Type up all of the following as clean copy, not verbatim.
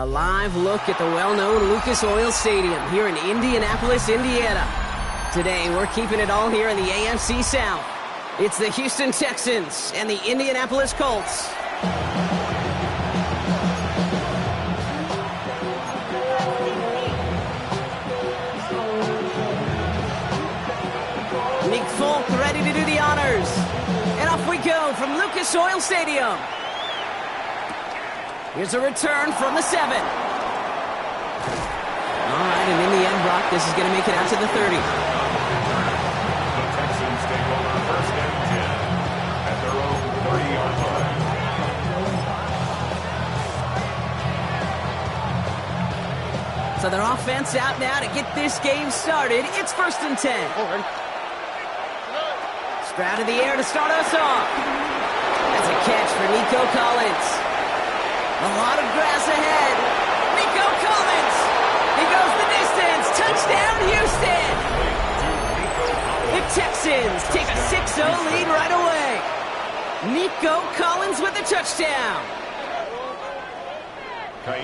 A live look at the well-known Lucas Oil Stadium here in Indianapolis, Indiana. Today, we're keeping it all here in the AFC South. It's the Houston Texans and the Indianapolis Colts. Nick Folk ready to do the honors. And off we go from Lucas Oil Stadium. Here's a return from the 7. All right, and in the end, Brock, this is going to make it out to the 30. The Texans take over first and 10 at their own 30-yard line. So their offense out now to get this game started. It's first and 10. Stroud in the air to start us off. That's a catch for Nico Collins. A lot of grass ahead. Nico Collins. He goes the distance. Touchdown, Houston. The Texans take a 6-0 lead right away. Nico Collins with the touchdown.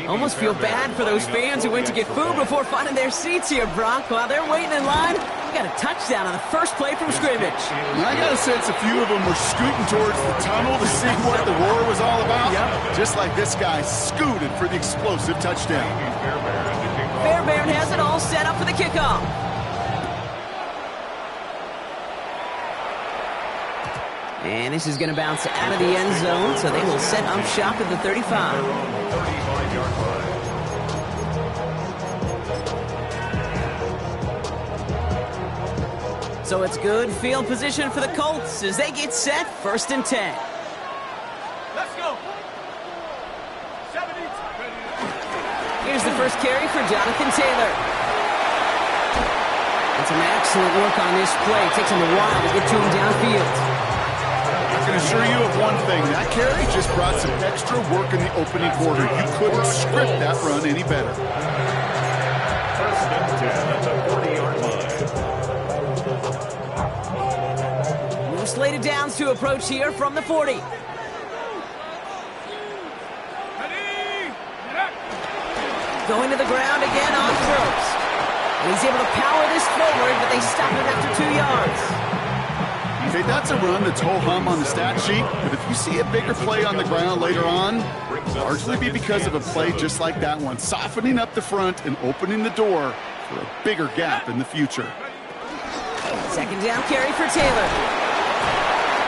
Almost feel bad for those fans who went to get food before finding their seats here, Brock. While they're waiting in line, we got a touchdown on the first play from scrimmage. I got a sense a few of them were scooting towards the tunnel to see what the roar was all about. Yep. Just like this guy scooted for the explosive touchdown. Fairbairn has it all set up for the kickoff. And this is going to bounce out of the end zone, so they will set up shop at the 35. So it's good field position for the Colts as they get set first and 10. Let's go. Here's the first carry for Jonathan Taylor. And some excellent work on this play. It takes him a while to get to him downfield. I can assure you of one thing. That carry just brought some extra work in the opening quarter. You couldn't script that run any better. First and 10 at the 40-yard line. New slated downs to approach here from the 40. Going to the ground again on throws. And he's able to power this forward, but they stop him after 2 yards. Okay, that's a run that's ho-hum on the stat sheet, but if you see a bigger play on the ground later on, largely be because of a play just like that one, softening up the front and opening the door for a bigger gap in the future. Second down carry for Taylor.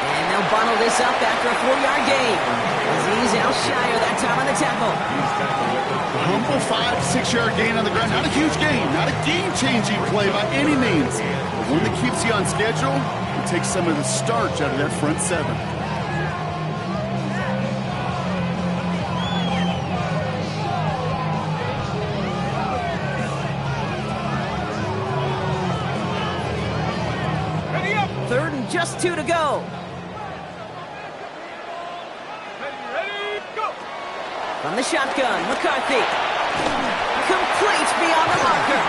And they'll bundle this up after a 4-yard gain. As he's out shy of that time on the tackle. A humble 5-6-yard gain on the ground. Not a huge gain, not a game-changing play by any means, but one that keeps you on schedule and takes some of the starch out of that front 7. Third and just 2 to go. From the shotgun, McCarthy. Complete beyond the marker.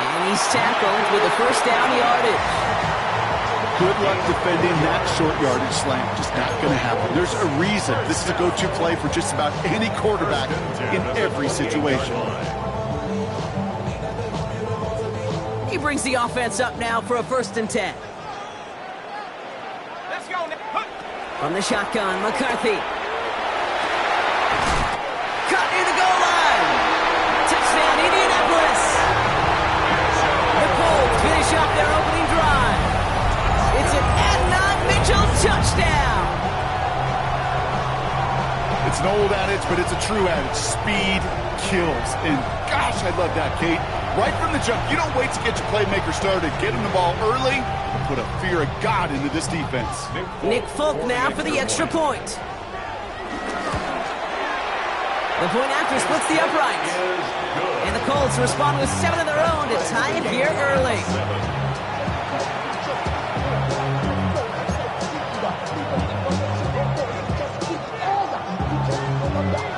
And he's tackled with the first down yardage. Good luck defending that short yardage slant. Just not going to happen. There's a reason this is a go-to play for just about any quarterback in every situation. He brings the offense up now for a first and 10. Let's go. From the shotgun, McCarthy. Cut near the goal line. Touchdown, Indianapolis. The Colts finish off their opening drive. It's an Adnan Mitchell touchdown. It's an old adage, but it's a true adage. Speed kills. And gosh, I love that, Kate. Right from the jump, you don't wait to get your playmaker started. Get him the ball early and put a fear of God into this defense. Nick Folk now for the extra point. The point after splits the upright. And the Colts respond with 7 of their own to tie it here early.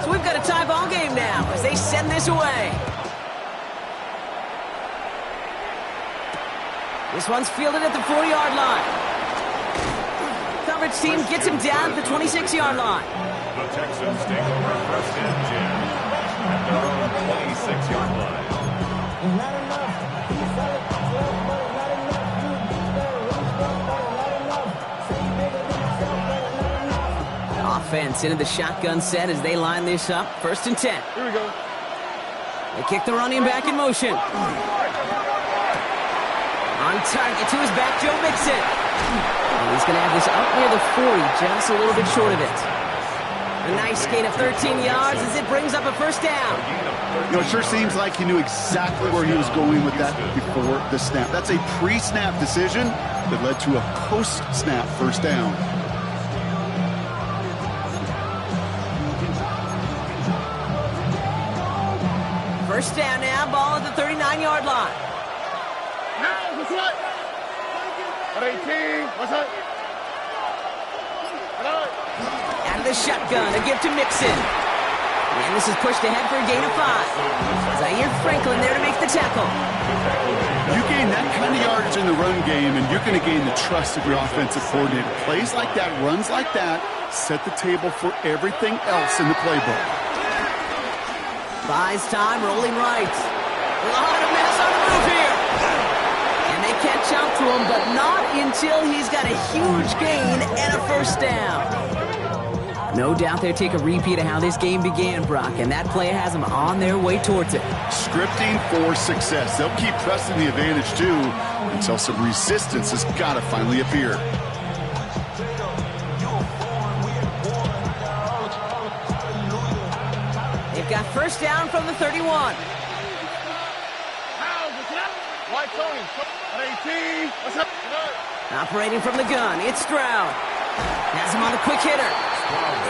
So we've got a tie ball game now as they send this away. This one's fielded at the 4-yard line. Coverage team gets him down at the 26-yard line. The Texans take over first and 10. at their own 26-yard line. Offense into the shotgun set as they line this up. 1st and 10. Here we go. They kick the running back in motion. On target to his back, Joe Mixon. And he's going to have this up near the 40, just a little bit short of it. A nice gain of 13 yards as it brings up a 1st down. You know, it sure seems like he knew exactly where he was going with that before the snap. That's a pre-snap decision that led to a post-snap 1st down. First down now, ball at the 39-yard line. What's up? 18. What's up? Out of the shotgun, a gift to Mixon. And this is pushed ahead for a gain of 5. Zaire Franklin there to make the tackle. You gain that kind of yardage in the run game, and you're going to gain the trust of your offensive coordinator. Plays like that, runs like that, set the table for everything else in the playbook. Buys time, rolling right. A lot of mess on the move here. And they catch up to him, but not until he's got a huge gain and a 1st down. No doubt they'll take a repeat of how this game began, Brock, and that play has them on their way towards it. Scripting for success. They'll keep pressing the advantage, too, until some resistance has got to finally appear. They've got 1st down from the 31. White Tony. 18. What's up? Operating from the gun, it's Stroud. Has him on the quick hitter.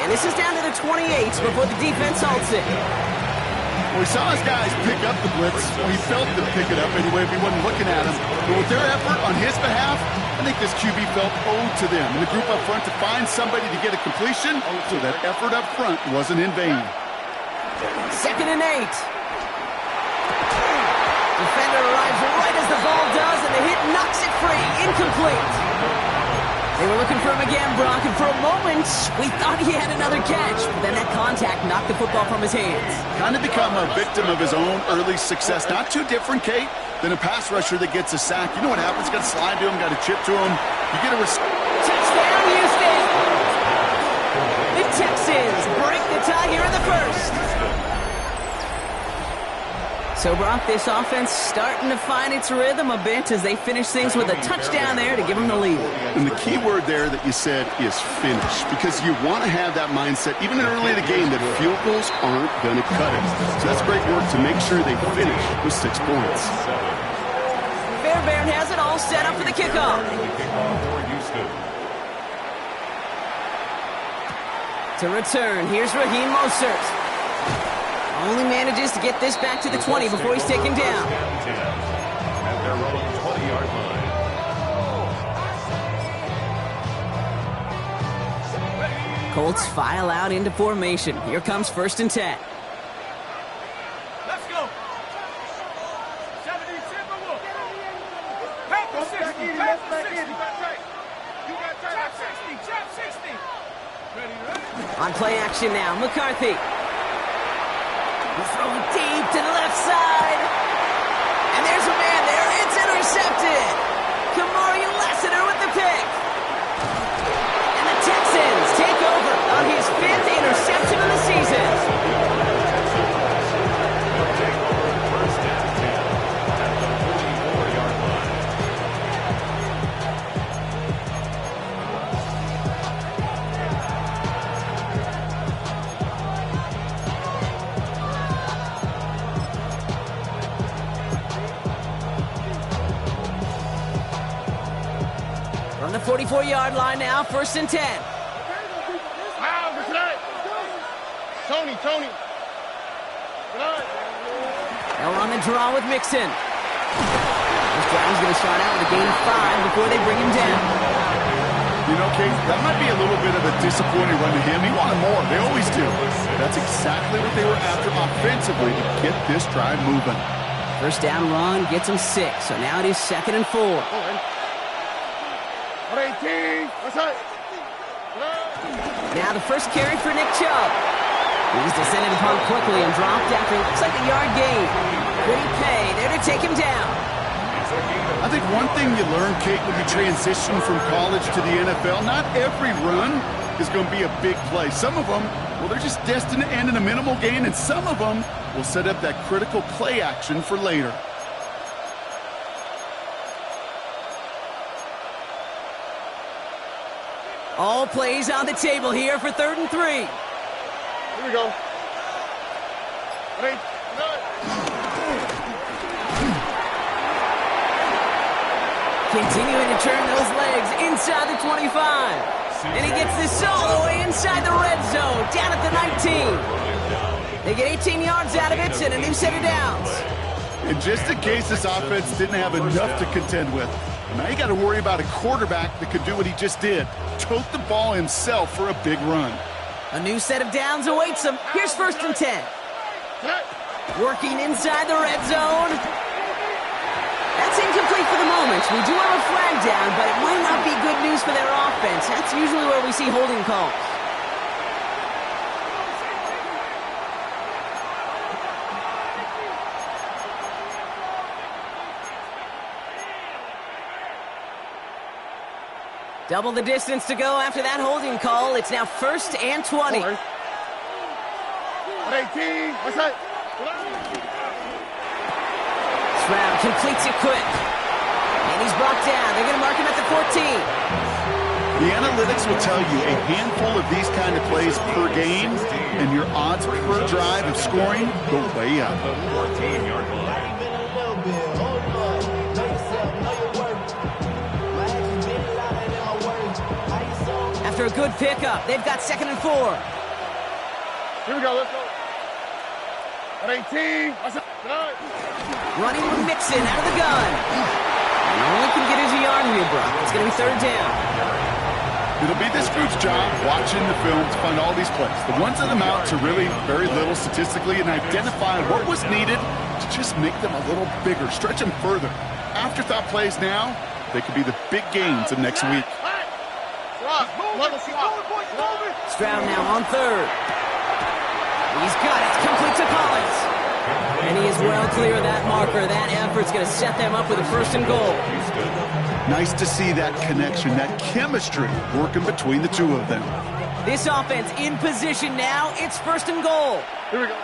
And this is down to the 28 before the defense halts it. Well, we saw his guys pick up the blitz. Well, he felt them pick it up anyway if he wasn't looking at him. But with their effort on his behalf, I think this QB felt owed to them. And the group up front to find somebody to get a completion, so that effort up front wasn't in vain. 2nd and 8. Defender arrives right as the ball does, and the hit knocks it free. Incomplete. They were looking for him again, Brock, and for a moment, we thought he had another catch. But then that contact knocked the football from his hands. Kind of become a victim of his own early success. Not too different, Kate, than a pass rusher that gets a sack. You know what happens? Got to slide to him, got to chip to him. You get a touchdown, Houston! The Texans break the tie here in the 1st. So, Brock, this offense starting to find its rhythm a bit as they finish things with a touchdown there to give them the lead. And the key word there that you said is finish, because you want to have that mindset, even early in the game, that field goals aren't going to cut it. So that's great work to make sure they finish with 6 points. Fairbairn has it all set up for the kickoff. To return, here's Raheem Mostert. Only manages to get this back to the 20 before he's taken down. At their own 20-yard line. Colts file out into formation. Here comes 1st and 10. Let's go. 70, Pack the 60. Pack the 60. You got trap 60. Trap 60. On play action now, McCarthy. He's throwing deep to the left side. And there's a man there. It's intercepted. Kamari Lassiter with the pick. And the Texans take over on his 5th interception of the season. They'll take over 1st and 10 at the 44-yard line. From the 44-yard line now, 1st and 10. Tony. Now we're on the draw with Mixon. This drive's going to start out with a gain of 5 before they bring him down. You know, Kate, that might be a little bit of a disappointing run to him. He wanted more. They always do. That's exactly what they were after offensively to get this drive moving. 1st down run gets him 6, so now it is 2nd and 4. 18. What's up? Now the first carry for Nick Chubb. He was descended upon quickly and dropped after it looks like a yard gain. Pretty pay there to take him down. I think one thing you learn, Kate, when you transition from college to the NFL, not every run is going to be a big play. Some of them, well, they're just destined to end in a minimal gain, and some of them will set up that critical play action for later. All plays on the table here for 3rd and 3. Here we go. Ready? Continuing to turn those legs inside the 25. And he gets this all the way inside the red zone, down at the 19. They get 18 yards out of it and a new set of downs. And just in case this offense didn't have enough to contend with, now you got to worry about a quarterback that could do what he just did, tote the ball himself for a big run. A new set of downs awaits him. Here's 1st and 10. Working inside the red zone. That's incomplete for the moment. We do have a flag down, but it might not be good news for their offense. That's usually where we see holding calls. Double the distance to go after that holding call. It's now 1st and 20. 18. What's that? Stroud completes it quick. And he's brought down. They're going to mark him at the 14. The analytics will tell you a handful of these kind of plays per game, and your odds per drive of scoring go way up. The 14-yard line. After a good pickup, they've got 2nd and 4. Here we go. Let's go. 18. What's that? Running with Mixon out of the gun. And only can get his yard here, Brock. It's going to be 3rd down. It'll be this group's job watching the film to find all these plays. The ones that amount to really very little statistically and identify what was needed to just make them a little bigger, stretch them further. Afterthought plays now, they could be the big gains of next week. Stroud now on 3rd. He's got it. Complete to Collins. And he is well clear of that marker. That effort's going to set them up with a 1st and goal. Nice to see that connection, that chemistry working between the two of them. This offense in position now. It's 1st and goal. Here we go.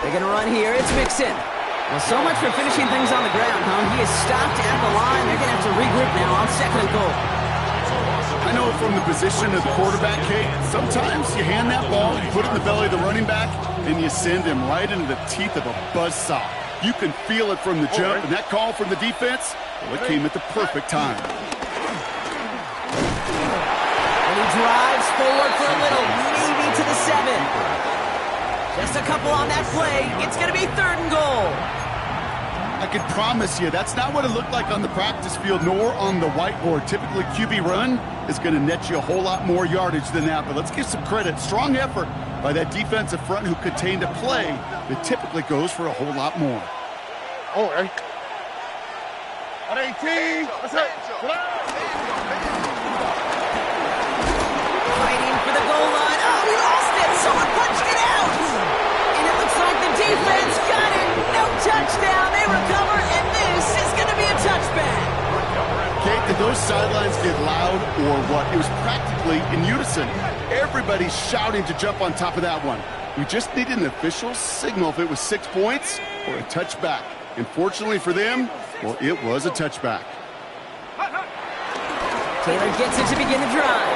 They're going to run here. It's Mixon. Well, so much for finishing things on the ground, huh? He is stopped at the line. They're going to have to regroup now on 2nd and goal. I know from the position of the quarterback, Kate, sometimes you hand that ball, you put it in the belly of the running back, and you send him right into the teeth of a buzzsaw. You can feel it from the jump, and that call from the defense, well, it came at the perfect time. And he drives forward for a little, maybe to the 7. Just a couple on that play. It's going to be 3rd and goal. I can promise you that's not what it looked like on the practice field nor on the whiteboard. Typically, QB run is going to net you a whole lot more yardage than that. But let's give some credit. Strong effort by that defensive front who contained a play that typically goes for a whole lot more. Oh, right. 18. What's that? Fighting for the goal line. Oh, he lost it. Someone punched it out. And it looks like the defense got it. No touchdown. They recover, and this is going to be a touchback. Kate, did those sidelines get loud or what? It was practically in unison. Everybody's shouting to jump on top of that one. We just needed an official signal if it was 6 points or a touchback. And fortunately for them, well, it was a touchback. Taylor gets it to begin the drive.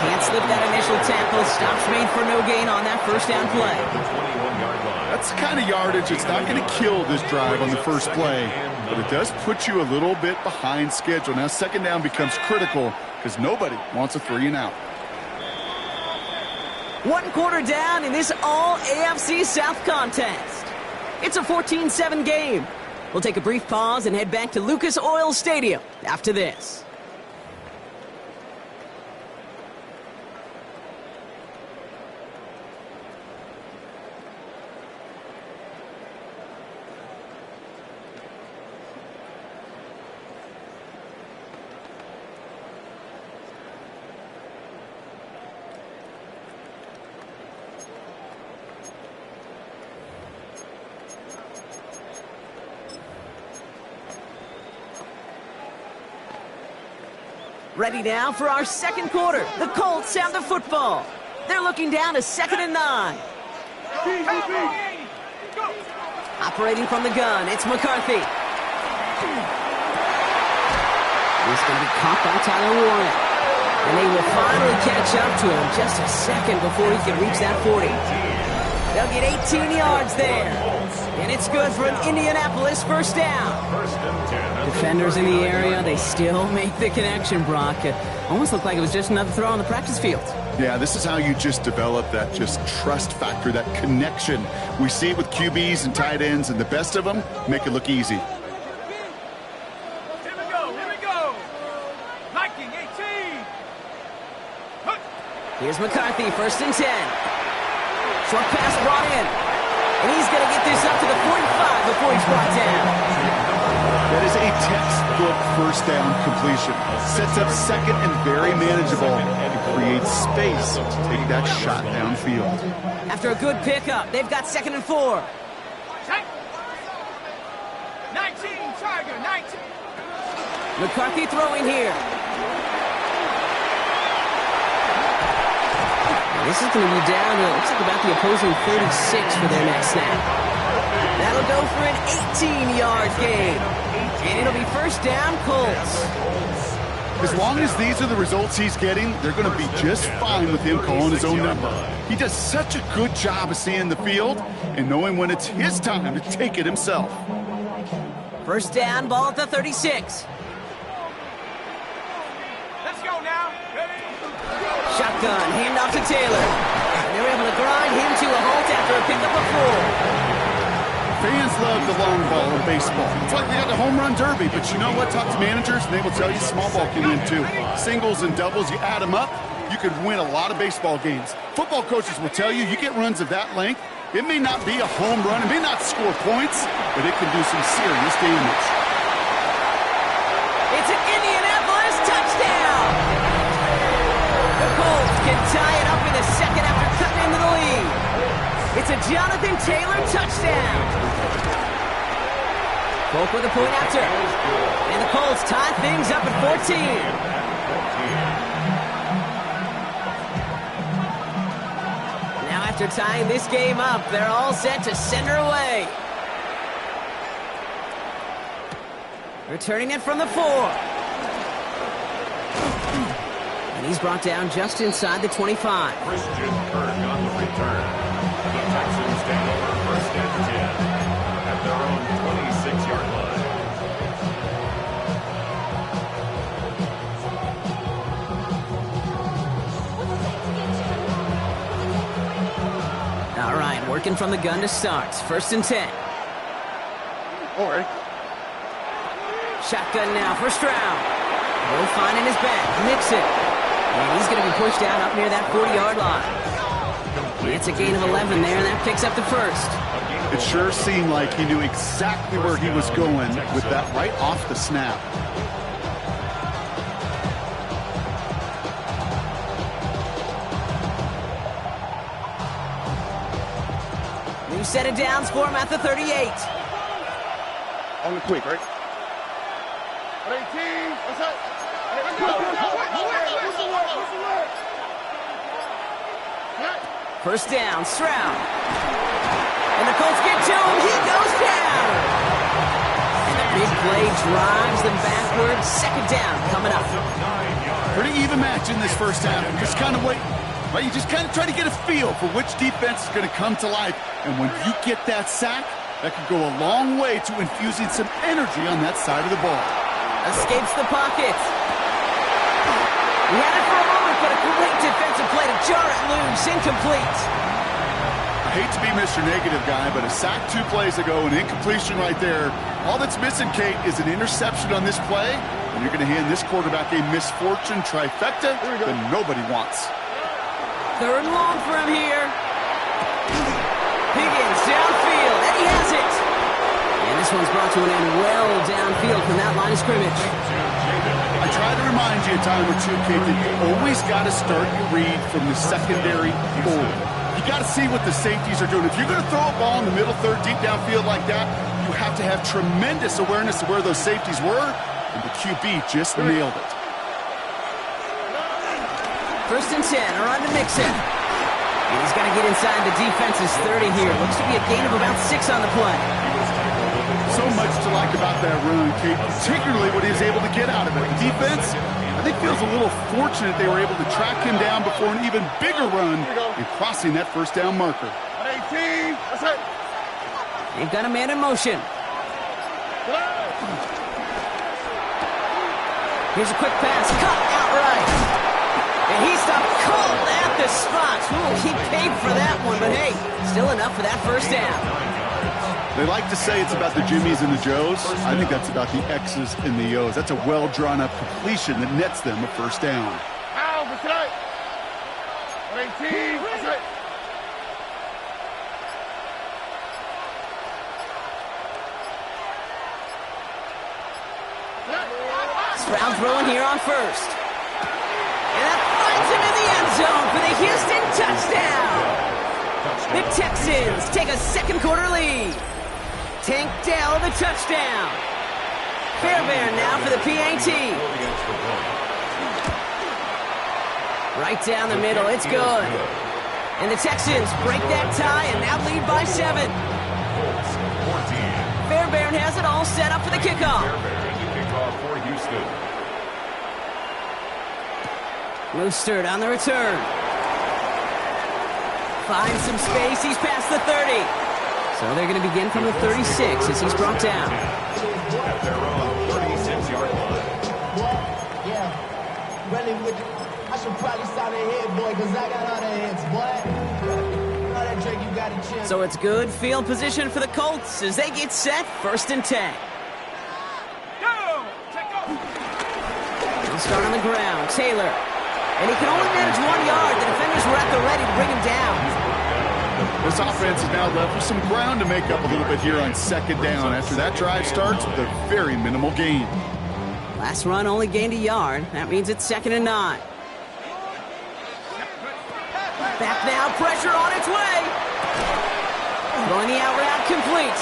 Can't slip that initial tackle. Stops made for no gain on that 1st down play. That's the kind of yardage it's not going to kill this drive on the first play, but it does put you a little bit behind schedule. Now 2nd down becomes critical because nobody wants a 3 and out. 1 quarter down in this all-AFC South contest. It's a 14-7 game. We'll take a brief pause and head back to Lucas Oil Stadium after this. Ready now for our second quarter. The Colts have the football. They're looking down to 2nd and 9. Operating from the gun, it's McCarthy. He's going to be caught by Tyler Warren. And they will finally catch up to him just a second before he can reach that 40. They'll get 18 yards there. And it's good for an Indianapolis first down. Defenders in the area, they still make the connection, Brock. It almost looked like it was just another throw on the practice field. Yeah, this is how you just develop that just trust factor, that connection. We see it with QBs and tight ends, and the best of them make it look easy. Here we go. Liking 18. Here's McCarthy, 1st and 10. Short pass brought in. And he's going to get this up to the 45 before he's brought down. That is a textbook first down completion. Sets up second and very manageable and creates space to take that shot downfield. After a good pickup, they've got 2nd and 4. 19, Tiger, 19. McCarthy throwing here. This is going to be down to, looks like about the opposing 36 for their next snap. That'll go for an 18-yard gain. And it'll be first down, Colts. As long as these are the results he's getting, they're going to be just fine with him calling his own number. He does such a good job of seeing the field and knowing when it's his time to take it himself. First down, ball at the 36. Let's go now. Ready? Shotgun, handoff to Taylor. And they're able to grind him to a halt after a pickup of 4. Fans love the long ball in baseball. It's like they got the home run derby, but you know what? Talk to managers, and they will tell you small ball can win too. Singles and doubles, you add them up, you could win a lot of baseball games. Football coaches will tell you, you get runs of that length, it may not be a home run, it may not score points, but it can do some serious damage. It's an Indianapolis touchdown! The Colts can tie it up in the second after cutting into the lead. It's a Jonathan Taylor touchdown. Folk with a point after. And the Colts tie things up at 14. Now after tying this game up, they're all set to send her away. Returning it from the 4. And he's brought down just inside the 25. Christian Kirk on the return. The Texans take over 1st and 10 at their own 26-yard line. All right, working from the gun to start. 1st and 10. All right. Shotgun now for Stroud. No finding his back. Nixon. And he's going to be pushed out up near that 40-yard line. It's a gain of 11 there, and that picks up the 1st. It sure seemed like he knew exactly where he was going with that right off the snap. New set of downs for him at the 38. On the quick, right? 18. What's up? First down, Stroud. And the Colts get to him. He goes down. And the big play drives them backwards. 2nd down coming up. Pretty even match in this first half. Just kind of wait. Right? You just kind of try to get a feel for which defense is going to come to life. And when you get that sack, that could go a long way to infusing some energy on that side of the ball. Escapes the pocket. He had it for a moment, but a great defensive play to jar it loose. Incomplete. I hate to be Mr. Negative guy, but a sack 2 plays ago, an incompletion right there. All that's missing, Kate, is an interception on this play, and you're going to hand this quarterback a misfortune trifecta that nobody wants. 3rd and long for him here. Higgins downfield, and he has it. And this one's brought to an end well downfield from that line of scrimmage. I try to remind you a time or two, Kate, that you always got to start your read from the secondary forward. You got to see what the safeties are doing. If you're going to throw a ball in the middle third, deep downfield like that, you have to have tremendous awareness of where those safeties were, and the QB just nailed it. First and 10, a run to Mixon. And he's got to get inside the defense's 30 here. Looks to be a gain of about 6 on the play. So much to like about that run, Kate, particularly what he was able to get out of it. The defense, I think, feels a little fortunate they were able to track him down before an even bigger run and crossing that first down marker. 18, that's it. They've got a man in motion. Here's a quick pass, caught outright. And he stopped cold at the spot. Ooh, he paid for that one, but hey, still enough for that first down. They like to say it's about the Jimmies and the Joes. I think that's about the X's and the O's. That's a well-drawn-up completion that nets them a first down. Ow, that's it. 18, that's it. Stroud throwing here on first. And that finds him in the end zone for the Houston touchdown. The Texans take a second quarter lead. Tank Dell the touchdown. Fairbairn now for the PAT. Right down the middle, it's good. And the Texans break that tie and now lead by 7. Fairbairn has it all set up for the kickoff. Mostert on the return. Finds some space, he's past the 30. So they're going to begin from the 36 as he's brought down. At their own 36-yard line. Yeah, running with I should probably start a head, boy, because I got all the heads, boy. All that drink you got a chance. So it's good field position for the Colts as they get set, first and 10. They'll start on the ground, Taylor. And he can only manage 1 yard. The defenders were at the ready to bring him down. This offense is now left with some ground to make up a little bit here on second down after that drive starts with a very minimal gain. Last run only gained a yard. That means it's 2nd and 9. Back now, pressure on its way. Throwing the out route complete.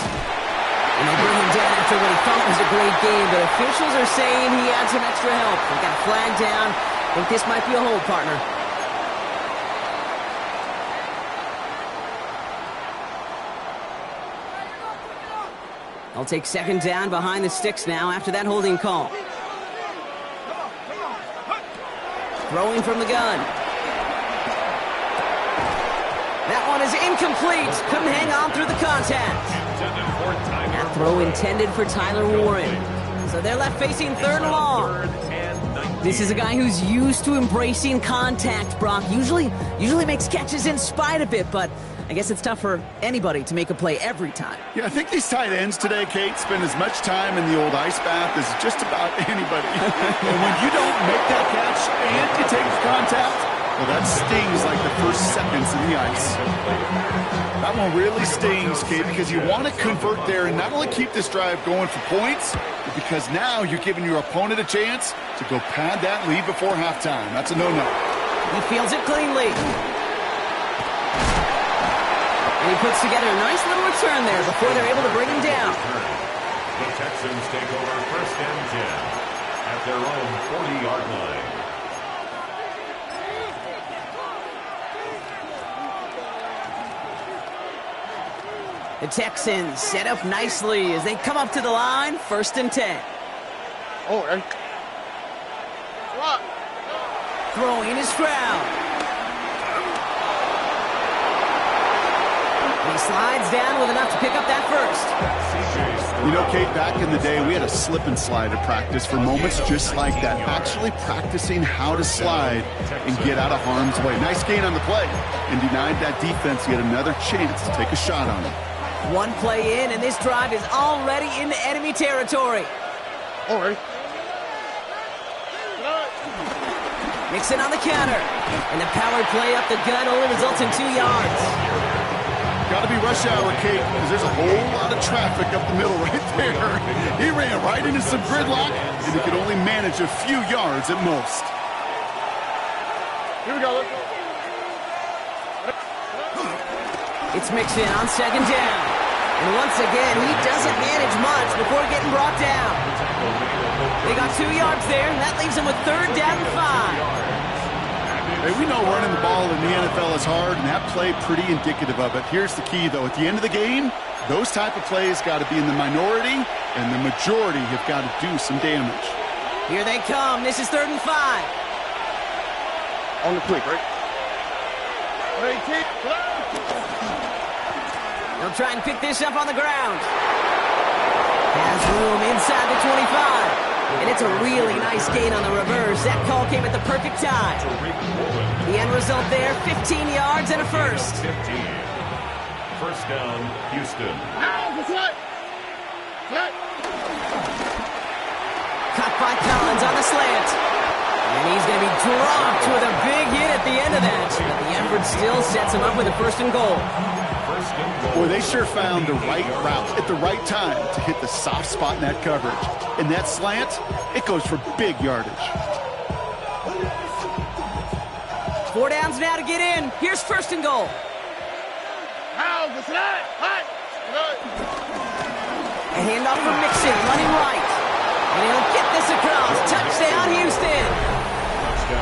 And they bring him down after what he thought was a great game, but officials are saying he had some extra help. They got a flag down. I think this might be a hold, partner. They'll take 2nd down behind the sticks now after that holding call. Throwing from the gun. That one is incomplete. Couldn't hang on through the contact. That throw intended for Tyler Warren. So they're left facing 3rd and long. This is a guy who's used to embracing contact, Brock. Usually makes catches in spite of it, but I guess it's tough for anybody to make a play every time. Yeah, I think these tight ends today, Kate, spend as much time in the old ice bath as just about anybody. And when you don't make that catch and you take the contact, well, that stings like the first seconds in the ice. That one really stings, Kate, because you want to convert there and not only keep this drive going for points, but because now you're giving your opponent a chance to go pad that lead before halftime. That's a no-no. He fields it cleanly. And he puts together a nice little return there before they're able to bring him down. The Texans take over 1st and 10 at their own 40-yard line. The Texans set up nicely as they come up to the line, 1st and 10. Oh, hey. What? Throwing is Stroud. And he slides down with enough to pick up that first. You know, Kate, back in the day, we had a slip and slide at practice for moments just like that. Actually practicing how to slide and get out of harm's way. Nice gain on the play and denied that defense yet another chance to take a shot on him. One play in, and this drive is already into enemy territory. All right. Mixon on the counter. And the power play up the gut only results in 2 yards. Got to be rush hour, Kate, because there's a whole lot of traffic up the middle right there. He ran right into some gridlock, and he could only manage a few yards at most. Here we go. Let's go. It's Mixon on 2nd down. And once again, he doesn't manage much before getting brought down. They got 2 yards there, and that leaves him with 3rd down and 5. Hey, we know running the ball in the NFL is hard, and that play pretty indicative of it. Here's the key, though. At the end of the game, those type of plays got to be in the minority, and the majority have got to do some damage. Here they come. This is 3rd and 5. On the quick, right? They'll try and pick this up on the ground. Has room inside the 25. And it's a really nice gain on the reverse. That call came at the perfect time. The end result there, 15 yards and a first. 15. First down, Houston. Caught by Collins on the slant. And he's going to be dropped with a big hit at the end of that. But the effort still sets him up with a 1st and goal. Boy, they sure found the right route at the right time to hit the soft spot in that coverage. And that slant, it goes for big yardage. 4 downs now to get in. Here's 1st and goal. A handoff from Mixon, running right. And he'll get this across. Touchdown, Houston.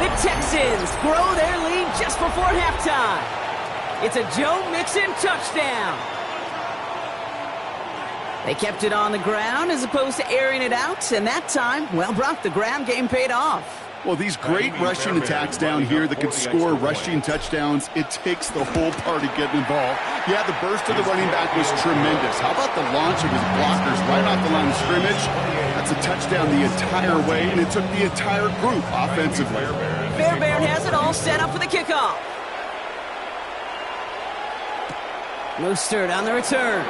The Texans grow their lead just before halftime. It's a Joe Mixon touchdown. They kept it on the ground as opposed to airing it out. And that time, well, Brock, the ground game paid off. Well, these great rushing attacks down here that can score rushing touchdowns, it takes the whole party getting involved. Yeah, the burst of the running back was tremendous. How about the launch of his blockers right off the line of scrimmage? That's a touchdown the entire way, and it took the entire group offensively. Fairbairn has it all set up for the kickoff. Mostert on the return.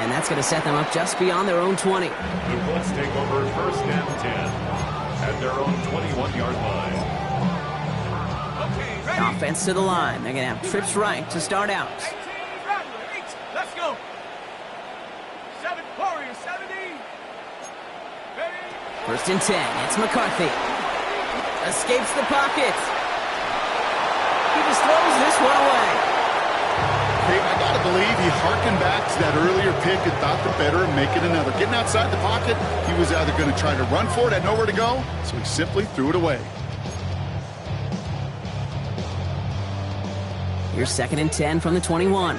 And that's going to set them up just beyond their own 20. The Colts take over 1st and 10 at their own 21-yard line. Okay, ready? Offense to the line. They're going to have trips right to start out. 18, let's go. 7, Warrior, 70. Ready? 1st and 10. It's McCarthy. Escapes the pocket. He just throws this one away. Hey, I got to believe he hearkened back to that earlier pick and thought the better of making another. Getting outside the pocket, he was either going to try to run for it, had nowhere to go, so he simply threw it away. Here's 2nd and 10 from the 21.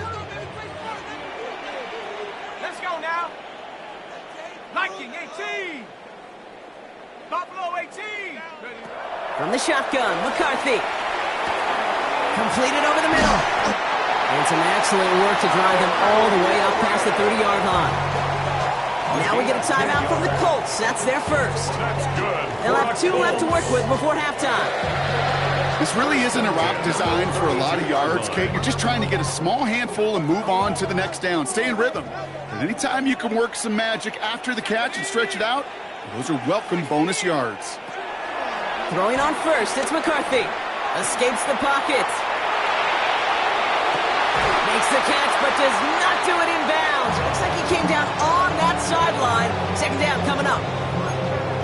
Let's go now. Liking 18. Buffalo 18. Ready? From the shotgun, McCarthy. Completed over the middle. And some excellent work to drive them all the way up past the 30-yard line. Now we get a timeout from the Colts. That's their first. That's good. They'll have 2 left to work with before halftime. This really isn't a route designed for a lot of yards, Kate. You're just trying to get a small handful and move on to the next down. Stay in rhythm. And anytime you can work some magic after the catch and stretch it out, those are welcome bonus yards. Throwing on first, it's McCarthy. Escapes the pocket. Makes the catch, but does not do it in bounds. Looks like he came down on that sideline. 2nd down coming up.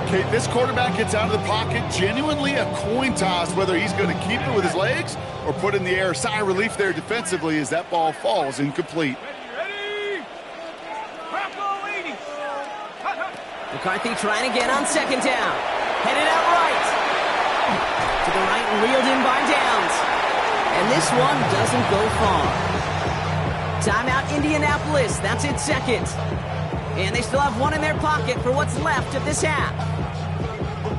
Kate, this quarterback gets out of the pocket, genuinely a coin toss whether he's going to keep it with his legs or put it in the air. Sigh of relief there defensively as that ball falls incomplete. Ready? Bravo 80. McCarthy trying again on 2nd down. Headed out right. To the right and reeled in by Downs. And this one doesn't go far. Timeout Indianapolis. That's its 2nd. And they still have 1 in their pocket for what's left of this half.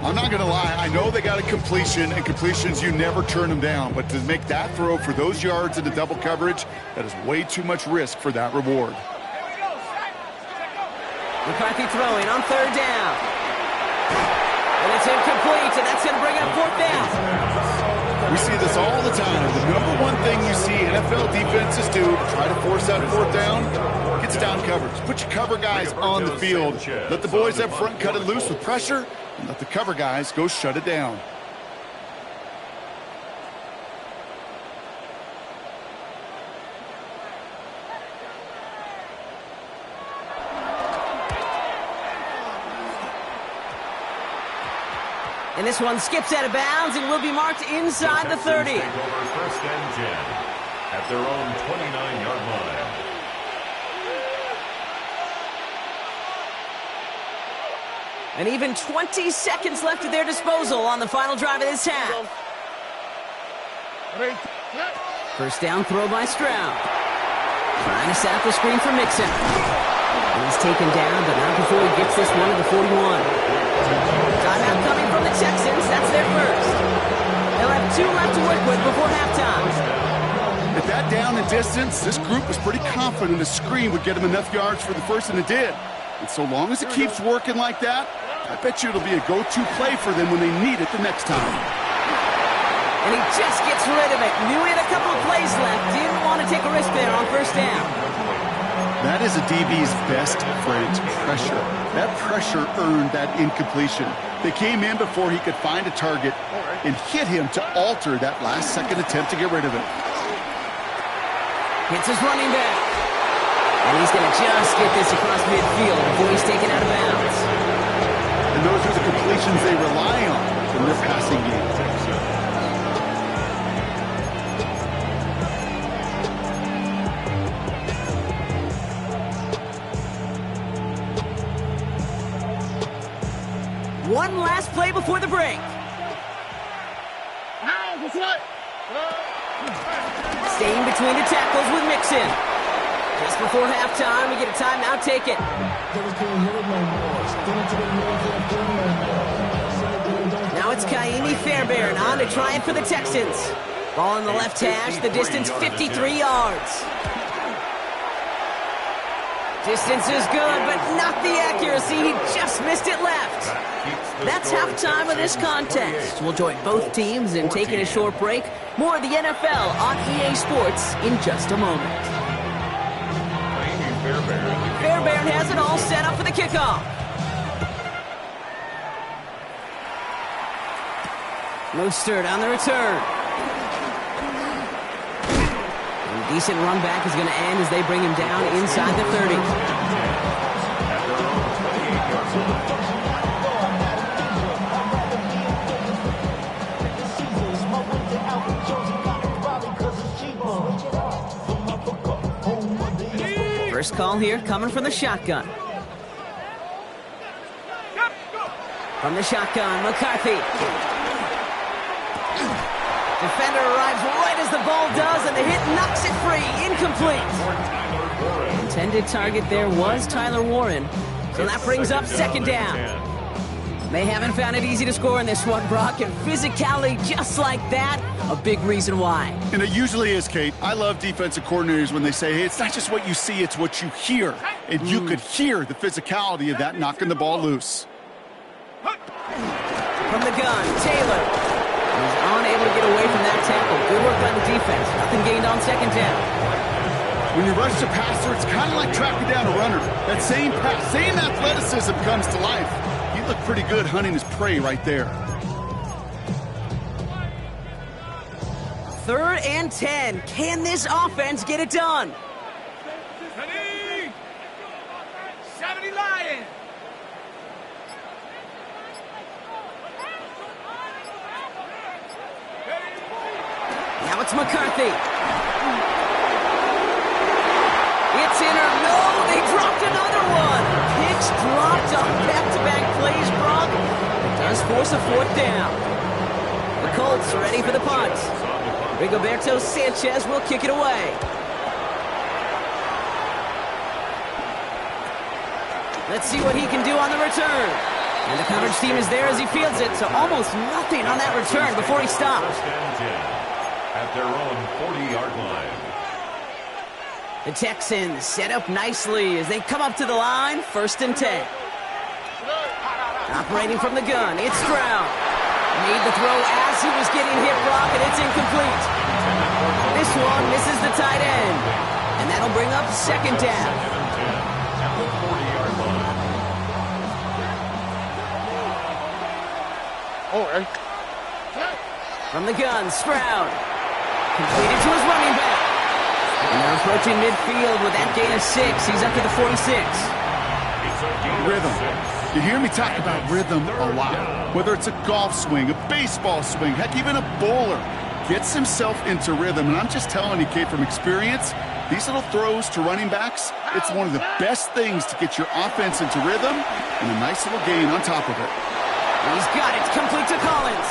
I'm not going to lie. I know they got a completion, and completions, you never turn them down. But to make that throw for those yards into double coverage, that is way too much risk for that reward. McCarthy throwing on 3rd down. And it's incomplete, and that's going to bring up 4th down. We see this all the time. The number one thing you see NFL defenses do to try to force that 4th down, gets down coverage. Put your cover guys on the field. Let the boys up front cut it loose with pressure, and let the cover guys go shut it down. And this one skips out of bounds and will be marked inside the 30. Take over 1st and 10 at their own 29-yard line. 1, And even 20 seconds left at their disposal on the final drive of this half. First down throw by Stroud. Trying to set up a screen for Mixon. He's taken down, but not before he gets this one to the 41. Timeout coming from the Texans. That's their first. They'll have 2 left to work with before halftime. At that down and distance, this group was pretty confident the screen would get him enough yards for the first, and it did. And so long as it keeps working like that, I bet you it'll be a go-to play for them when they need it the next time. And he just gets rid of it. Knew he had a couple of plays left. Didn't want to take a risk there on first down. That is a DB's best friend, pressure. That pressure earned that incompletion. They came in before he could find a target and hit him to alter that last-second attempt to get rid of it. Hits his running back. And he's going to just get this across midfield before he's taken out of bounds. And those are the completions they rely on in their passing game. One last play before the break. Staying between the tackles with Mixon. Just before halftime, we get a timeout taken. Now it's Kaimi Fairbairn on to try it for the Texans. Ball in the left hash, the distance 53 yards. Distance is good, but not the accuracy. He just missed it left. That's halftime of this contest. We'll join both teams in taking a short break. More of the NFL on EA Sports in just a moment. Fairbairn has it all set up for the kickoff. Mostert on the return. And a decent run back is going to end as they bring him down inside the 30. First call here coming from the shotgun. From the shotgun, McCarthy. Defender arrives right as the ball does, and the hit knocks it free. Incomplete. Intended target there was Tyler Warren. So that brings up second down. They haven't found it easy to score in this one, Brock, and physicality just like that, a big reason why. And it usually is, Kate. I love defensive coordinators when they say, hey, it's not just what you see, it's what you hear. And you could hear the physicality of that knocking the ball loose. From the gun, Taylor. He's unable to get away from that tackle. Good work on the defense. Nothing gained on second down. When you rush the passer, it's kind of like tracking down a runner. That same pass, same athleticism comes to life. He looked pretty good hunting his prey right there. 3rd and 10. Can this offense get it done? 70 Lions. Now it's McCarthy. It's in or no, they dropped another one. Picks dropped on back-to-back plays, Brock. It does force a 4th down. The Colts ready for the punt. Rigoberto Sanchez will kick it away. Let's see what he can do on the return. And the coverage team is there as he fields it, so almost nothing on that return before he stops. At their own 40-yard line. The Texans set up nicely as they come up to the line, 1st and 10. Operating from the gun, it's Stroud. Made the throw as he was getting hit, Brock, and it's incomplete. This one misses the tight end, and that'll bring up 2nd down. From the gun, Stroud. Completed to his running back. And they're approaching midfield with that gain of 6. He's up to the 46. Rhythm. You hear me talk about rhythm a lot. Whether it's a golf swing, a baseball swing, heck, even a bowler gets himself into rhythm. And I'm just telling you, Kate, from experience, These little throws to running backs, it's one of the best things to get your offense into rhythm and a nice little gain on top of it. He's got it, complete to Collins.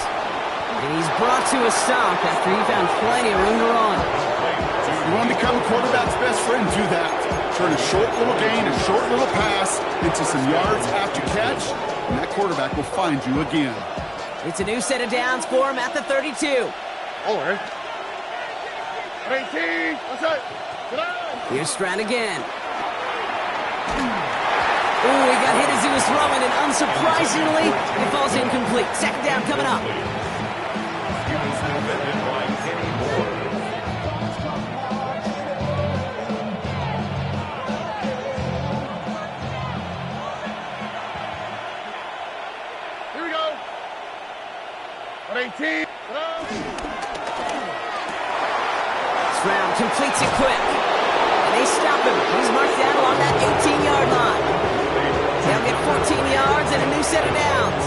And he's brought to a stop after he found plenty of room to run. You want to become a quarterback's best friend, do that. Turn a short little gain, a short little pass into some yards after catch, and that quarterback will find you again. It's a new set of downs for him at the 32. All right. 18. What's up? Here's Stroud again. Ooh, he got hit as he was throwing, and unsurprisingly, it falls incomplete. Second down coming up. Here we go. 18. Stroud completes it quick. And they stop him. He's marked down along that 18-yard line. They'll get 14 yards and a new set of downs.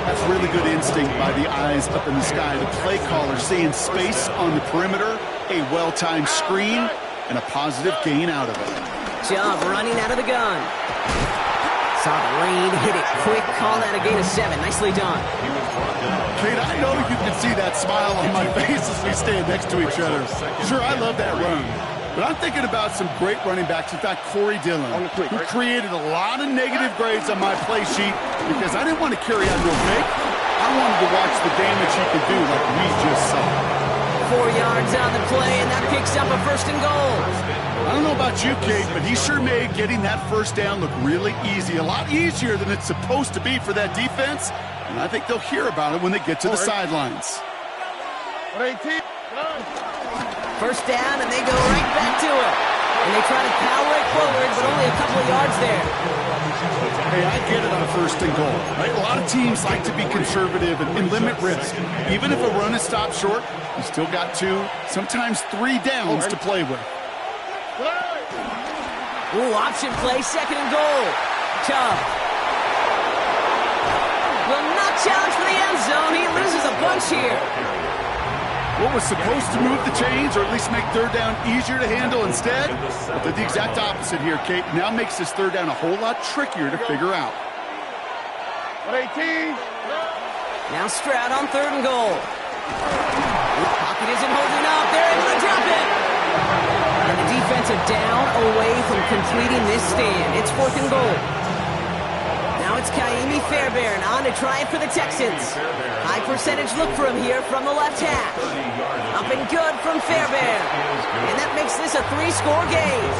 That's really good instinct by the eyes up in the sky. The play caller seeing space on the perimeter, a well-timed screen, and a positive gain out of it. Job running out of the gun. Saw the rain, hit it quick, call that a gain of 7. Nicely done. Kate, I know you can see that smile on my face as we stand next to each other. Sure, I love that run. But I'm thinking about some great running backs. In fact, Corey Dillon, who created a lot of negative grades on my play sheet because I didn't want to carry out no fake. I wanted to watch the damage he could do like we just saw. 4 yards on the play, and that picks up a 1st and goal. I don't know about you, Kate, but he sure made getting that first down look really easy. A lot easier than it's supposed to be for that defense. And I think they'll hear about it when they get to the sidelines. 18. First down, and they go right back to it. And they try to power it forward, but only a couple of yards there. Hey, I get it on a 1st and goal. Right? A lot of teams like to be conservative and limit risk. Even if a run is stopped short, you still got 2, sometimes 3 downs to play with. Ooh, option play, 2nd and goal. Chubb will not challenge for the end zone. He loses a bunch here. What was supposed to move the chains, or at least make 3rd down easier to handle instead, but did the exact opposite here, Kate. Now makes this 3rd down a whole lot trickier to figure out. 18. Now Stroud on 3rd and goal. Pocket isn't holding up. They're able to drop it. And the defensive down away from completing this stand. It's 4th and goal. Now it's Kaimi Fairbairn on to try it for the Texans. High percentage look for him here from the left half. Up and good from Fairbairn. And that makes this a 3-score game.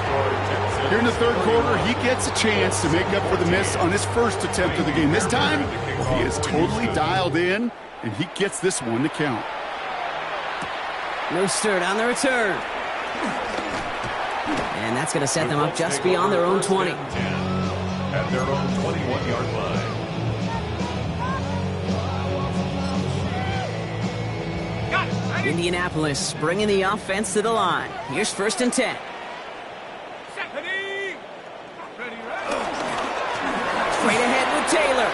Here in the 3rd quarter, he gets a chance to make up for the miss on his first attempt of the game. This time, he is totally dialed in, and he gets this one to count. Mostert on the return. And that's going to set them up just beyond their own 20. At their own 21-yard line. Indianapolis bringing the offense to the line. Here's 1st and 10. Straight ahead with Taylor.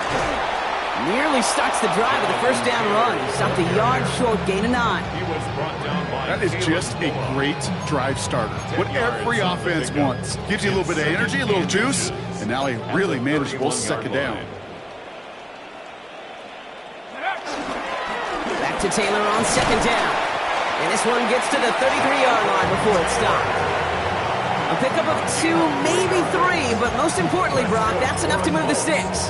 Nearly starts the drive with a 1st down run. Stopped a yard short, gain of 9. That is just a great drive starter. What every offense wants. Gives you a little bit of energy, a little juice, and now a really manageable 2nd down. Back to Taylor on 2nd down. And this one gets to the 33-yard line before it's stopped. A pickup of 2, maybe 3, but most importantly, Brock, that's enough to move the sticks.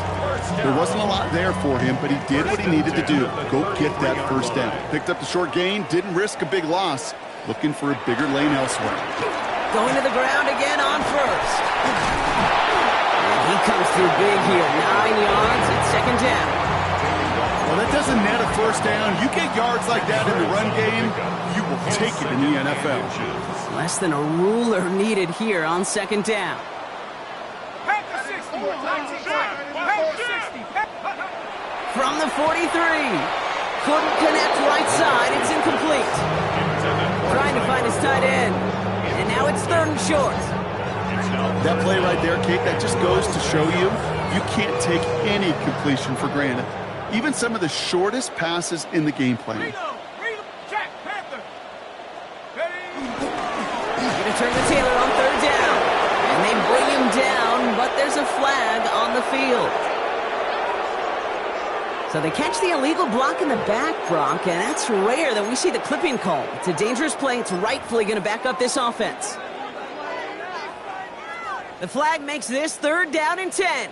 There wasn't a lot there for him, but he did what he needed to do. Go get that 1st down. Picked up the short gain, didn't risk a big loss. Looking for a bigger lane elsewhere. Going to the ground again on 1st. And he comes through big here. 9 yards and 2nd down. Well, that doesn't net a 1st down. You get yards like that in the run game, you will take it in the NFL. Less than a ruler needed here on 2nd down. From the 43. Couldn't connect right side. It's incomplete. Trying to find his tight end. And now it's 3rd and short. That play right there, Kate, that just goes to show you can't take any completion for granted. Even some of the shortest passes in the game plan. Gonna return to Taylor on third down. And they bring him down, but there's a flag on the field. So they catch the illegal block in the back, Brock, and that's rare that we see the clipping call. It's a dangerous play. It's rightfully going to back up this offense. The flag makes this third down and 10.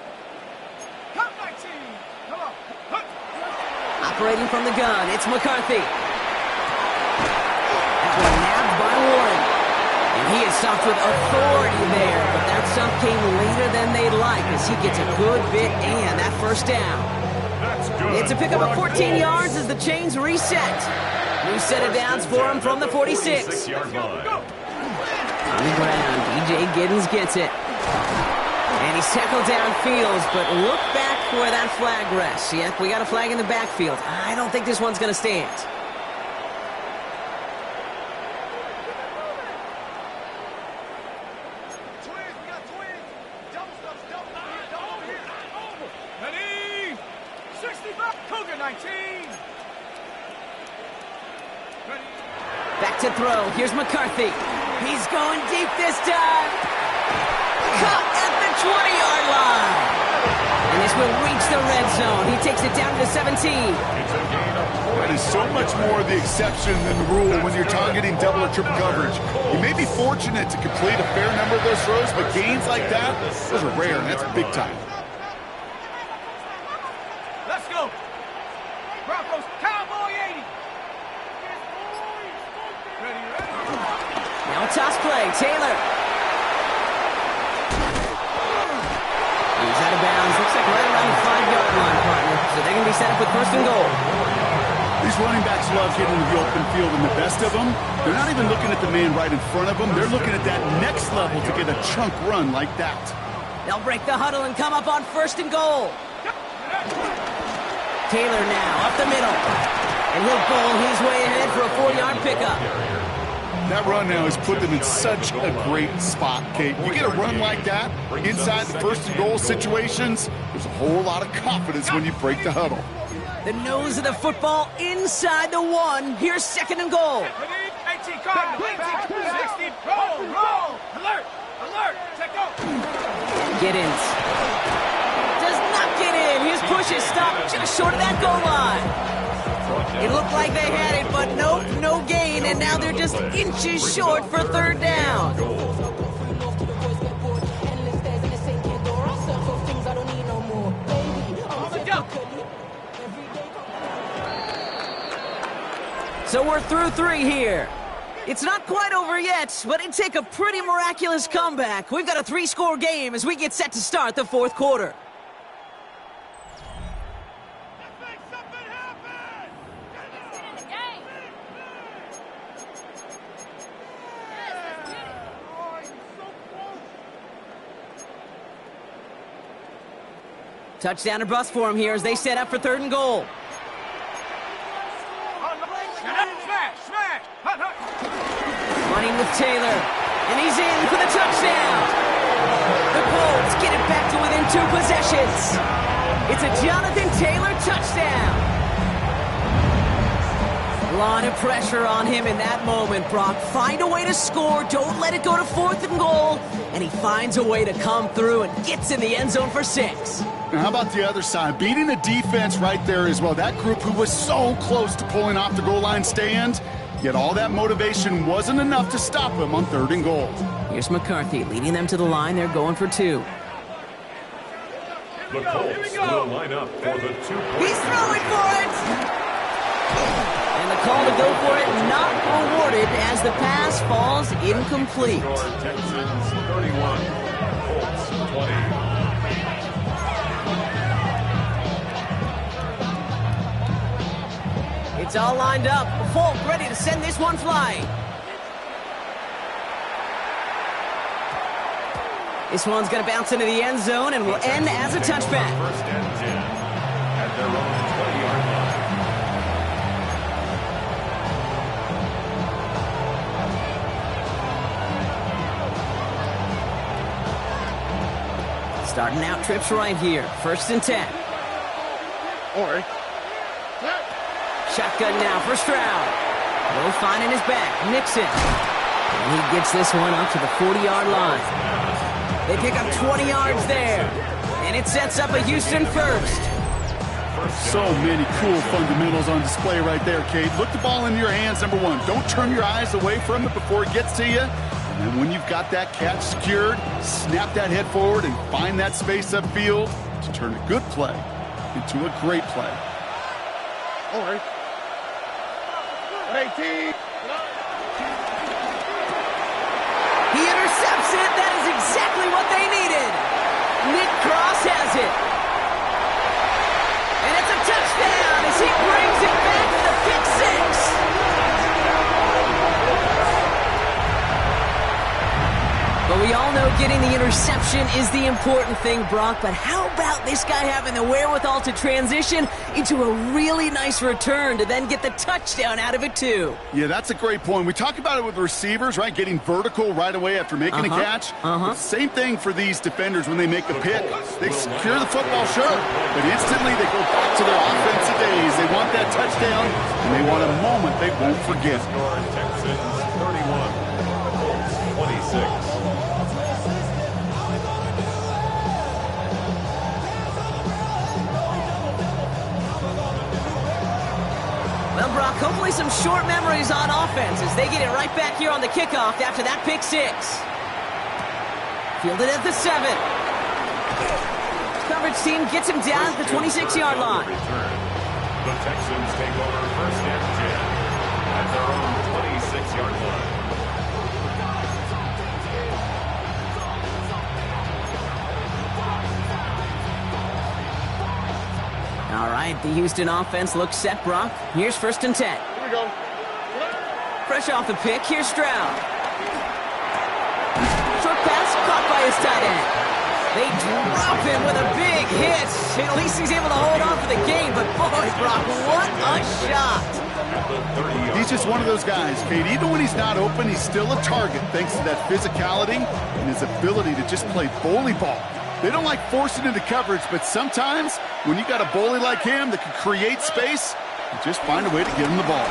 Operating from the gun, it's McCarthy. That one nabbed by Warren. And he is stopped with authority there, but that stop came later than they'd like as he gets a good bit and that first down. It's a pickup of 14 yards as the chains reset. New set of downs for him from the 46. On the ground, DJ Giddens gets it. And he's tackled downfield, but look back where that flag rests. Yep, we got a flag in the backfield. I don't think this one's going to stand. Back to throw. Here's McCarthy. He's going deep this time. Caught at the 20-yard line. And this will reach the red zone. He takes it down to the 17. That is so much more the exception than the rule when you're targeting double or triple coverage. You may be fortunate to complete a fair number of those throws, but gains like that, those are rare, and that's big time. Let's go. Broncos, Cowboy 80. Now a toss play. Taylor. He's out of bounds. Looks like right around the 5-yard line, partner. So they're going to be set up with first and goal. These running backs love getting into the open field, and the best of them, they're not even looking at the man right in front of them. They're looking at that next level to get a chunk run like that. They'll break the huddle and come up on first and goal. Taylor now up the middle. And he'll bowl his way ahead for a 4-yard pickup. That run now has put them in such a great spot, Kate. You get a run like that inside the first and goal situations, there's a whole lot of confidence when you break the huddle. The nose of the football inside the 1. Here's second and goal. 18 Cardinals, 60, roll, alert, check out. Giddens does not get in. His push is stopped just short of that goal line. It looked like they had it, but nope, no gain, and now they're just inches short for third down. So we're through 3 here. It's not quite over yet, but it'd take a pretty miraculous comeback. We've got a 3-score game as we get set to start the fourth quarter. Touchdown or bust for him here as they set up for third and goal. Running with Taylor, and he's in for the touchdown. The Colts get it back to within 2 possessions. It's a Jonathan Taylor touchdown. A lot of pressure on him in that moment, Brock. Find a way to score. Don't let it go to fourth and goal. And he finds a way to come through and gets in the end zone for 6. Now, how about the other side? Beating the defense right there as well. That group who was so close to pulling off the goal line stand, yet all that motivation wasn't enough to stop him on third and goal. Here's McCarthy leading them to the line. They're going for 2. The Colts will line up for the 2-point. He's throwing for it! And the call to go for it not rewarded as the pass falls incomplete. Texans 31, Colts 20. It's all lined up. Folk ready to send this one flying. This one's going to bounce into the end zone and will end as a touchback. First and 10 at their own 20-yard line. Starting out trips right here. First and 10. Or Shotgun now for Stroud. Will find in his back. Nixon. And he gets this one up to the 40-yard line. They pick up 20 yards there. And it sets up a Houston first. So many cool fundamentals on display right there, Kate. Look the ball into your hands, number one. Don't turn your eyes away from it before it gets to you. And then when you've got that catch secured, snap that head forward and find that space upfield to turn a good play into a great play. All right. 18. He intercepts it. That is exactly what they needed. Nick Cross has it. And it's a touchdown as he brings it back to the pick six. But we all know getting the interception is the important thing, Brock. But how about this guy having the wherewithal to transition into a really nice return to then get the touchdown out of it, too? Yeah, that's a great point. We talk about it with receivers, right? Getting vertical right away after making a catch. Same thing for these defenders when they make a pick. They secure the football, sure, but instantly they go back to their offensive days. They want that touchdown, and they want a moment they won't forget. Texans 31, Colts 26. Well, Brock, hopefully some short memories on offense as they get it right back here on the kickoff after that pick six. Fielded at the 7. Coverage team gets him down at the 26-yard line. The Texans take over first and 10 at their own 26-yard line. All right, the Houston offense looks set, Brock. Here's first and 10. Here we go. Fresh off the pick, here's Stroud. Short pass caught by his tight end. They drop him with a big hit. At least he's able to hold on for the game, but boy, Brock, what a shot. He's just one of those guys, Kate. Even when he's not open, he's still a target thanks to that physicality and his ability to just play bully ball. They don't like forcing into coverage, but sometimes when you got a bully like him that can create space, you just find a way to give him the ball.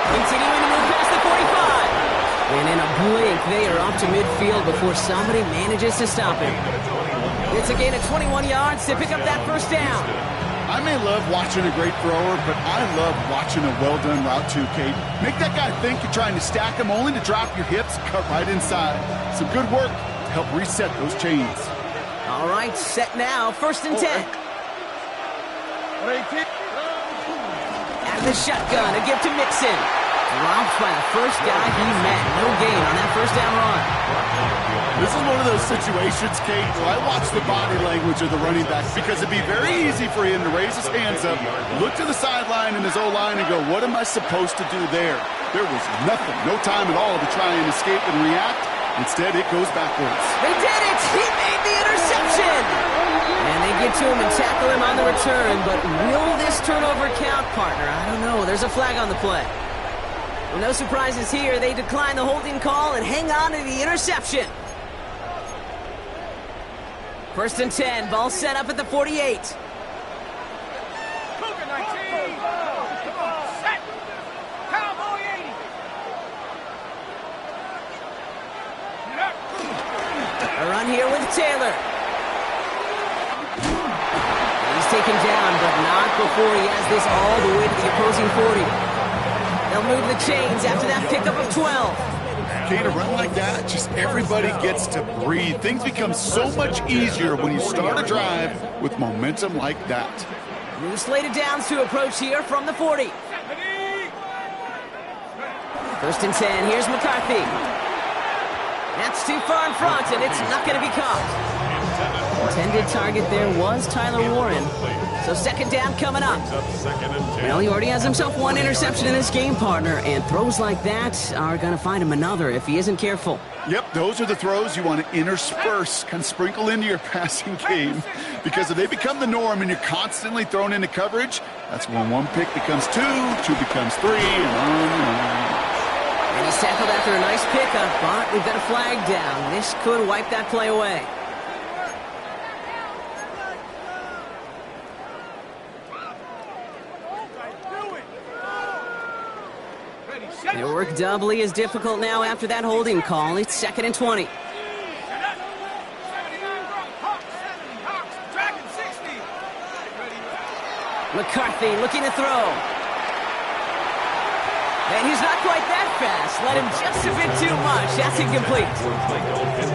Continuing to move past the 45. And in a blink, they are off to midfield before somebody manages to stop him. It's a gain of 21 yards to pick up that first down. I may love watching a great thrower, but I love watching a well-done route too, Kate. Make that guy think you're trying to stack him only to drop your hips, cut right inside. Some good work to help reset those chains. All right, set now, first and 10. 18. Out of the shotgun, a give to Mixon. Dropped by the first guy he met. No gain on that first down run. This is one of those situations, Kate, where I watch the body language of the running back because it'd be very easy for him to raise his hands up, look to the sideline in his O-line and go, what am I supposed to do there? There was nothing, no time at all to try and escape and react. Instead, it goes backwards. They did it! He made the interception! And they get to him and tackle him on the return, but will this turnover count, partner? I don't know. There's a flag on the play. Well, no surprises here. They decline the holding call and hang on to the interception. First and 10. Ball set up at the 48. Cougar 19. Come on, set. Cowboy 80. A run here with Taylor. He's taken down, but not before he has this all the way to the opposing 40. They'll move the chains after that pickup of 12. Kate, a run like that, just everybody gets to breathe. Things become so much easier when you start a drive with momentum like that. New slated downs to approach here from the 40. First and 10, here's McCarthy. That's too far in front, and it's not going to be caught. Intended target there was Tyler Warren. So second down coming up. Well, he already has himself one interception in this game, partner, and throws like that are going to find him another if he isn't careful. Yep, those are the throws you want to intersperse, kind of sprinkle into your passing game, because if they become the norm and you're constantly thrown into coverage, that's when one pick becomes two becomes three, and on and on. And he's tackled after a nice pickup, but we've got a flag down. This could wipe that play away. Their work doubly as difficult now after that holding call. It's 2nd and 20. McCarthy looking to throw. And he's not quite that fast. Let him just a bit too much. That's incomplete.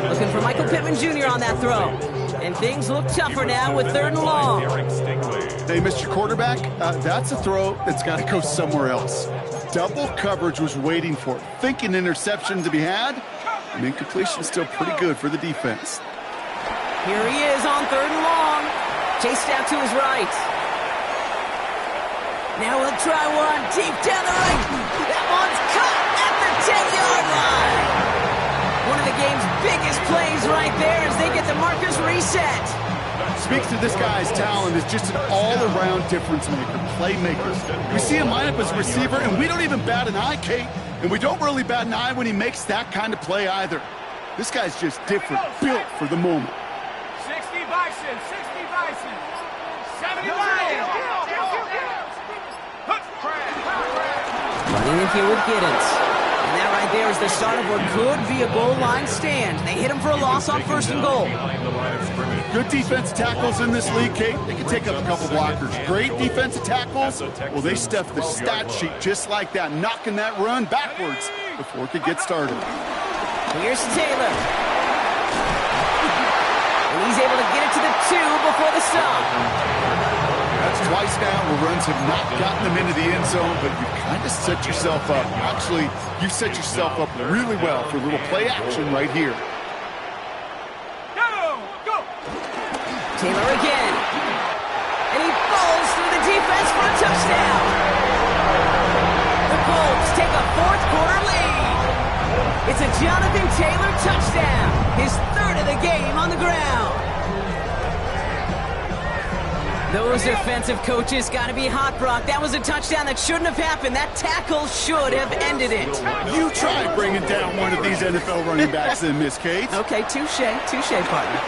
Looking for Michael Pittman Jr. on that throw. And things look tougher now with 3rd and long. Hey, Mr. Quarterback, that's a throw that's got to go somewhere else. Double coverage was waiting for it. Thinking interception to be had. And incompletion still pretty good for the defense. Here he is on 3rd and long. Chased out to his right. Now we'll try one deep down the right. That one's caught at the 10-yard line. One of the game's biggest plays right there as they get the markers reset. Speaks to this guy's talent as just an all-around difference maker, playmaker. We see him line up as a receiver, and we don't even bat an eye, Kate. And we don't really bat an eye when he makes that kind of play either. This guy's just different, built for the moment. 60 Bison, 60 Bison, 70 Lions. Running in here with Giddens. And that right there is the start of what could be a goal line stand. They hit him for a loss on 1st and goal. Good defensive tackles in this league, Kate. They can take up a couple blockers. Great defensive tackles. Well, they stuff the stat sheet just like that, knocking that run backwards before it could get started. Here's Taylor. And he's able to get it to the 2 before the stop. That's twice now where runs have not gotten them into the end zone, but you've kind of set yourself up. Actually, you've set yourself up really well for a little play action right here. Go! Taylor again. And he falls through the defense for a touchdown. The Colts take a 4th quarter lead. It's a Jonathan Taylor touchdown. His 3rd of the game on the ground. Those defensive coaches got to be hot, Brock. That was a touchdown that shouldn't have happened. That tackle should have ended it. You try bringing down one of these NFL running backs in, Miss Kate. Okay, touche, partner.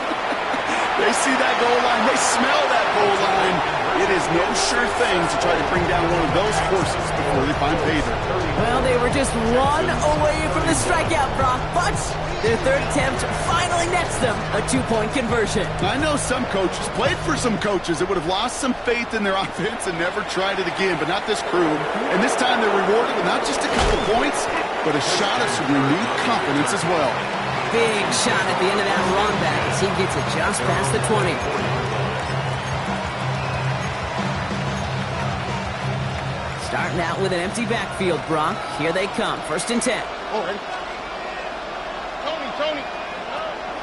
They see that goal line. They smell that goal line. It is no sure thing to try to bring down one of those horses before they find pay dirt. Well, they were just one away from the strikeout, Brock, but their 3rd attempt finally nets them a 2-point conversion. I know some coaches, played for some coaches that would have lost some faith in their offense and never tried it again, but not this crew. And this time they're rewarded with not just a couple points, but a shot of some renewed confidence as well. Big shot at the end of that run back as he gets it just past the 20. Starting out with an empty backfield, Brock. Here they come. 1st and 10. Tony.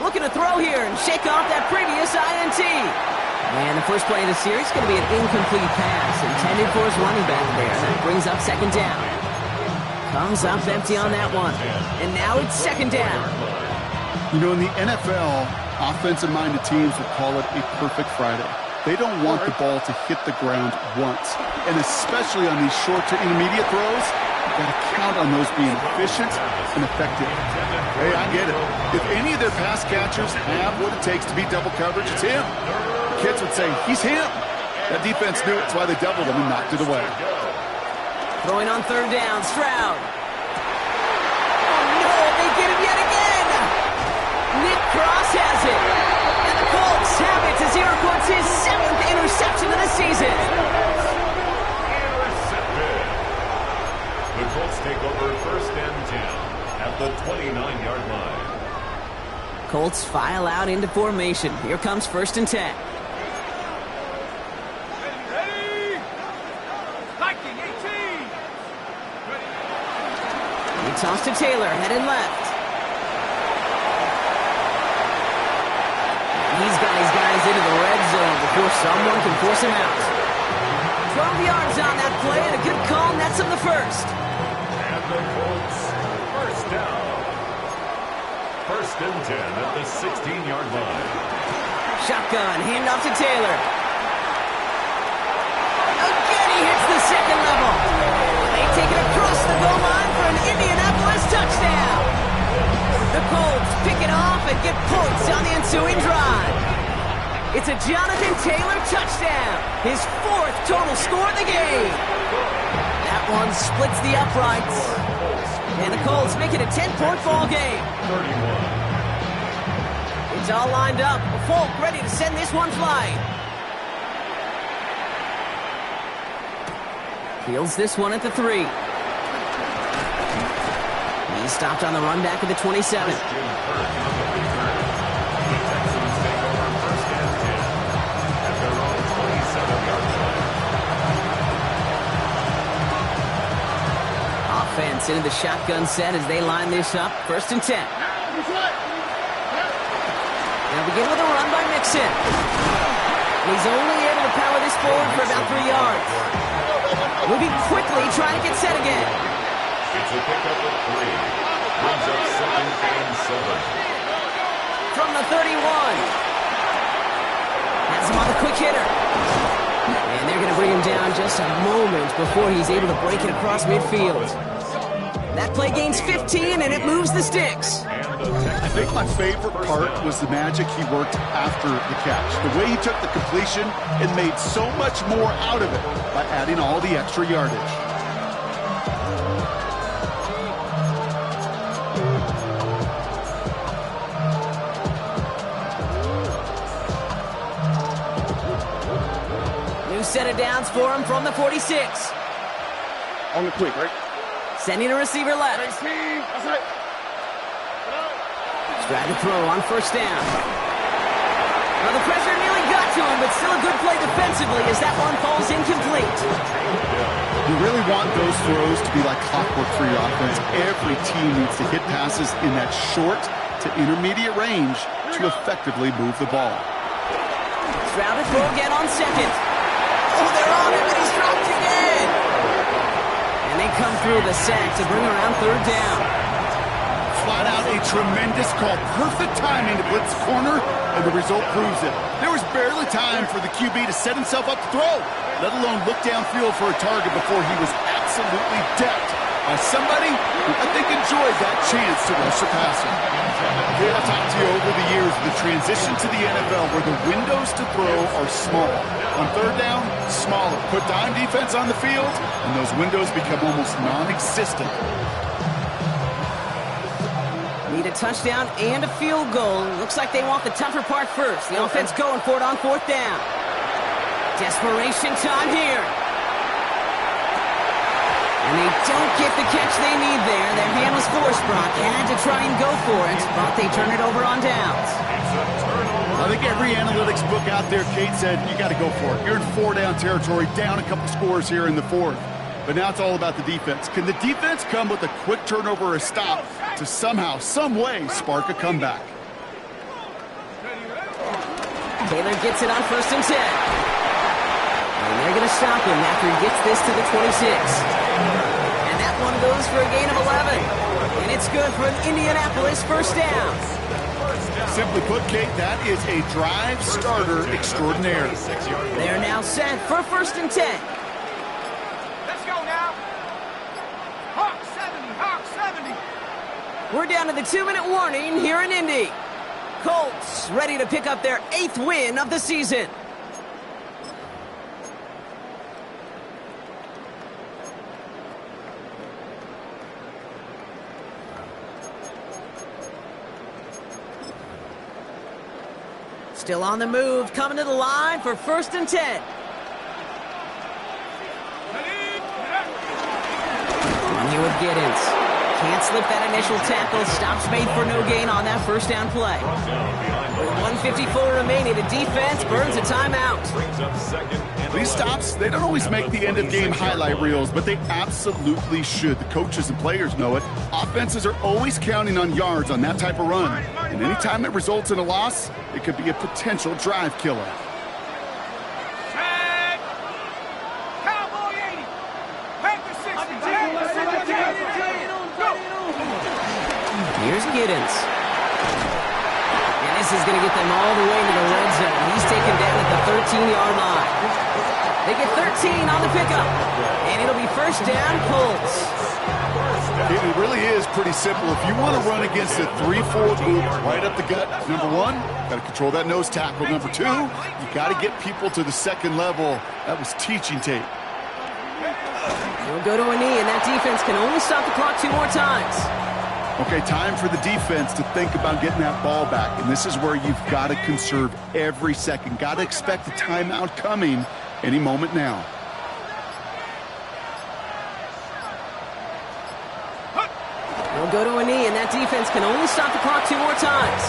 Looking to throw here and shake off that previous INT. And the first play of the series is going to be an incomplete pass intended for his running back there. That brings up 2nd down. Comes up empty on that one. And now it's 2nd down. You know, in the NFL, offensive-minded teams would call it a perfect Friday. They don't want the ball to hit the ground once. And especially on these short to intermediate throws, you've got to count on those being efficient and effective. Hey, I get it. If any of their pass catchers have what it takes to beat double coverage, it's him. The kids would say, he's him. That defense knew it. That's why they doubled him and knocked it away. Throwing on 3rd down, Stroud. Oh, no, they get him yet again. Nick Cross has it. And the Colts have it as he records his 7th interception of the season. Intercepted. The Colts take over 1st and 10 at the 29-yard line. Colts file out into formation. Here comes 1st and 10. Ready! Viking 18! He tossed to Taylor, headed left. He's got his guys into the red zone before someone can force him out. 12 yards on that play, and a good call nets him the 1st. And the Colts, 1st down. 1st and 10 at the 16-yard line. Shotgun, handoff to Taylor. Again, he hits the 2nd level. They take it across the goal line for an Indianapolis touchdown. The Colts pick it off and get points on the ensuing drive. It's a Jonathan Taylor touchdown, his 4th total score of the game. That one splits the uprights. And the Colts make it a 10-point ball game. 31. It's all lined up. Folk ready to send this one flying. Fields this one at the 3. He's stopped on the run back at the 27. Offense into the shotgun set as they line this up. 1st and 10. Now begin with a run by Mixon. He's only able to power this forward for about 3 yards. Moving quickly, trying to get set again. It's a pickup of 3. Brings up 2nd and 7. From the 31. Has him on the quick hitter. And they're going to bring him down just a moment before he's able to break it across midfield. That play gains 15, and it moves the sticks. I think my favorite part was the magic he worked after the catch. The way he took the completion and made so much more out of it by adding all the extra yardage. New set of downs for him from the 46. On the quick, right? Sending a receiver left. Tried to throw on 1st down. Well, the pressure nearly got to him, but still a good play defensively as that one falls incomplete. You really want those throws to be like clockwork for your offense. Every team needs to hit passes in that short to intermediate range to effectively move the ball. Stroud to throw again on 2nd. Oh, they're on him, and he's dropped again. And they come through the sack to bring around 3rd down. Flat out a tremendous call. Perfect timing to blitz the corner, and the result proves it. There was barely time for the QB to set himself up to throw, let alone look downfield for a target before he was absolutely decked by somebody who I think enjoyed that chance to rush the passer. Okay, I've talked to you over the years of the transition to the NFL where the windows to throw are small. On 3rd down, smaller. Put dime defense on the field, and those windows become almost non-existent. Need a touchdown and a field goal. Looks like they want the tougher part first. The offense going for it on 4th down. Desperation time here. And they don't get the catch they need there. Their hand was forced. Brock had to try and go for it, but they turn it over on downs. I think every analytics book out there, Kate, said you got to go for it. You're in 4-down territory, down a couple scores here in the 4th. But now it's all about the defense. Can the defense come with a quick turnover or a stop to somehow, some way, spark a comeback? Taylor gets it on 1st and 10. And they're going to stop him after he gets this to the 26. And that one goes for a gain of 11. And it's good for an Indianapolis 1st down. Simply put, Kate, that is a drive starter extraordinaire. They're now set for 1st and 10. Let's go now. Hawk 70, Hawk 70. We're down to the 2-minute warning here in Indy. Colts ready to pick up their 8th win of the season. Still on the move, coming to the line for 1st and 10. On here with Giddens. Can't slip that initial tackle. Stops made for no gain on that 1st down play. With 1:54 remaining, the defense burns a timeout. These stops, they don't always make the end-of-game highlight reels, but they absolutely should. The coaches and players know it. Offenses are always counting on yards on that type of run. And anytime it results in a loss, it could be a potential drive killer. Cowboy 80. Packer 60. Here's Giddens. And this is going to get them all the way to the red zone. He's taken down at the 13-yard line. They get 13 on the pickup. And it'll be 1st down, Colts. It really is pretty simple. If you want to run against a 3-4 group right up the gut, number 1, got to control that nose tackle. Number 2, you got to get people to the second level. That was teaching tape. He'll go to a knee, and that defense can only stop the clock 2 more times. Okay, time for the defense to think about getting that ball back. And this is where you've got to conserve every second. Got to expect a timeout coming any moment now. He'll go to a knee, and that defense can only stop the clock 2 more times.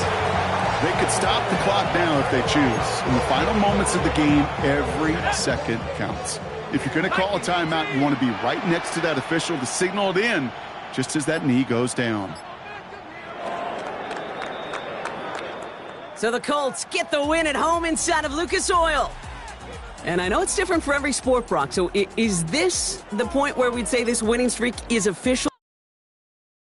They could stop the clock now if they choose. In the final moments of the game, every second counts. If you're going to call a timeout, you want to be right next to that official to signal it in just as that knee goes down. So the Colts get the win at home inside of Lucas Oil. And I know it's different for every sport, Brock. So is this the point where we'd say this winning streak is official?